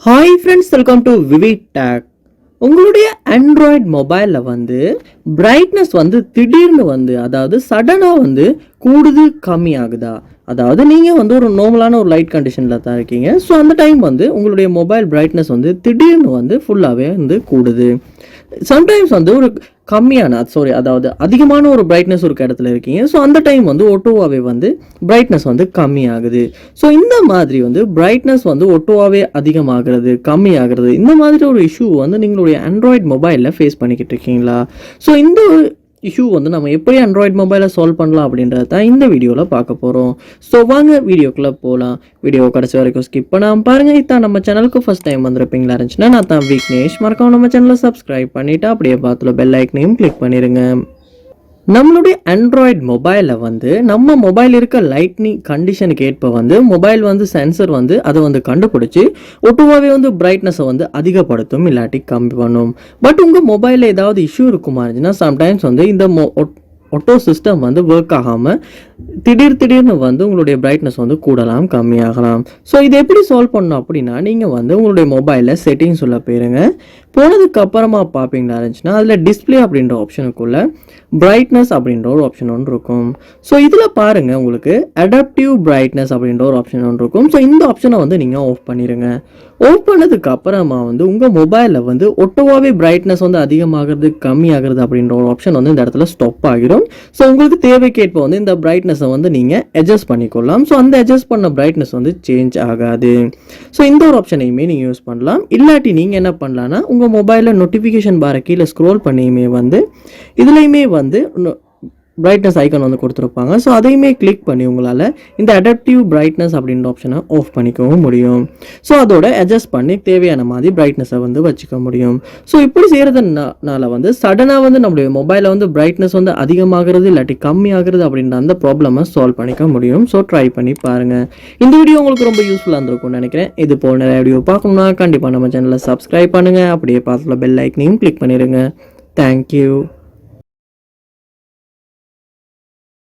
Hi friends, welcome to VividTech. உங்களுடைய Android மொபைலில் brightness திடீர்னு அதாவது சடனாக கூடுது கம்மி ஆகுதா? அதாவது நீங்கள் ஒரு நார்மலான ஒரு லைட் கண்டிஷனில் தான் இருக்கீங்க. ஸோ அந்த டைம் உங்களுடைய மொபைல் பிரைட்னஸ் திடீர்னு ஃபுல்லாகவே கூடுது. சம்டைம்ஸ் ஒரு கம்மியான அதாவது அதிகமான ஒரு பிரைட்னஸ் ஒரு இடத்துல இருக்கீங்க. ஸோ அந்த டைம் ஒட்டோவாகவே பிரைட்னஸ் கம்மி ஆகுது. ஸோ இந்த மாதிரி பிரைட்னஸ் ஒட்டோவாகவே அதிகமாகிறது கம்மி ஆகிறது, இந்த மாதிரி ஒரு இஷ்யூ நீங்களுடைய ஆண்ட்ராய்டு மொபைலில் ஃபேஸ் பண்ணிக்கிட்டு இருக்கீங்களா? ஸோ இந்த இஷ்யூ நம்ம எப்படி ஆண்ட்ராய்டு மொபைலை சால்வ் பண்ணலாம் அப்படின்றத தான் இந்த வீடியோவில் பார்க்க போகிறோம். ஸோ வாங்க வீடியோக்குள்ளே போகலாம். வீடியோ கடைசி வரைக்கும் ஸ்கிப் பண்ணாமல் பாருங்கள். இதான் நம்ம சேனலுக்கு ஃபஸ்ட் டைம் வந்திருப்பீங்களா இருந்துச்சுன்னா நான் தான் விக்னேஷ். மறக்காம நம்ம சேனலை சப்ஸ்கிரைப் பண்ணிவிட்டு அப்படியே பார்த்துல பெல் ஐக்கனையும் கிளிக் பண்ணிடுங்க. நம்மளுடைய ஆண்ட்ராய்டு மொபைலில் நம்ம மொபைல் இருக்க லைட்னிங் கண்டிஷனுக்கு ஏற்ப மொபைல் சென்சர் அதை கண்டுபிடிச்சி ஒட்டுவாகவே பிரைட்னஸை அதிகப்படுத்தும், இல்லாட்டி கம்மி பண்ணும். பட் உங்கள் மொபைலில் ஏதாவது இஷ்யூ இருக்குமா இருந்துச்சுன்னா சம்டைம்ஸ் இந்த ஒட்டோ சிஸ்டம் ஒர்க் ஆகாமல் திடீர்னு உங்களுடைய பிரைட்னஸ் கூடலாம் கம்மியாகலாம். ஸோ இதை எப்படி சால்வ் பண்ணணும் அப்படின்னா, நீங்கள் உங்களுடைய மொபைலில் செட்டிங்ஸ் உள்ள போயிருங்க. போனதுக்கு அப்புறமா பார்ப்பீங்களா இருந்துச்சுன்னா அதில் டிஸ்பிளே அப்படின்ற ஆப்ஷனுக்குள்ள பிரைட்னஸ் அப்படின்ற ஒரு ஆப்ஷன் ஒன்று இருக்கும். ஸோ இதில் பாருங்கள், உங்களுக்கு அடாப்டிவ் பிரைட்னஸ் அப்படின்ற ஒரு ஆப்ஷன் ஒன்று இருக்கும். ஸோ இந்த ஆப்ஷனை நீங்கள் ஆஃப் பண்ணிடுங்க. ஆஃப் பண்ணதுக்கு அப்புறமா உங்கள் மொபைலில் ஒட்டோவாகவே பிரைட்னஸ் அதிகமாகிறது கம்மியாகிறது அப்படின்ற ஒரு ஆப்ஷன் இந்த இடத்துல ஸ்டாப் ஆகிடும். ஸோ உங்களுக்கு தேவைக்கேற்ப இந்த பிரைட்னஸை நீங்கள் அட்ஜஸ்ட் பண்ணிக்கொள்ளலாம். ஸோ அந்த அட்ஜஸ்ட் பண்ண பிரைட்னஸ் சேஞ்ச் ஆகாது. ஸோ இந்த ஒரு ஆப்ஷனையுமே நீங்கள் யூஸ் பண்ணலாம். இல்லாட்டி நீங்கள் என்ன பண்ணலான்னா, உங்கள் மொபைலில் நோட்டிஃபிகேஷன் பாரை கீழே ஸ்க்ரோல் பண்ணியுமே இதுலையுமே பிரைட்னஸ் ஐக்கான் கொடுத்துருப்பாங்க. ஸோ அதையுமே கிளிக் பண்ணி உங்களால் இந்த அடாப்டிவ் பிரைட்னஸ் அப்படின்ற ஆப்ஷனை ஆஃப் பண்ணிக்கவும் முடியும். ஸோ அதோட அட்ஜஸ்ட் பண்ணி தேவையான மாதிரி பிரைட்னஸை வச்சுக்க முடியும். ஸோ இப்படி செய்கிறதுனால சடனாக நம்மளுடைய மொபைலில் பிரைட்னஸ் அதிகமாகிறது இல்லாட்டி கம்மியாகிறது அப்படின்ற அந்த ப்ராப்ளமை சால்வ் பண்ணிக்க முடியும். ஸோ ட்ரை பண்ணி பாருங்கள். இந்த வீடியோ உங்களுக்கு ரொம்ப யூஸ்ஃபுல்லாக இருந்திருக்கும்னு நினைக்கிறேன். இது போல் நிறைய வீடியோ பார்க்கணும்னா கண்டிப்பாக நம்ம சேனலை சப்ஸ்கிரைப் பண்ணுங்கள். அப்படியே பார்த்துல பெல் ஐக்கனையும் கிளிக் பண்ணிடுங்க. தேங்க்யூ.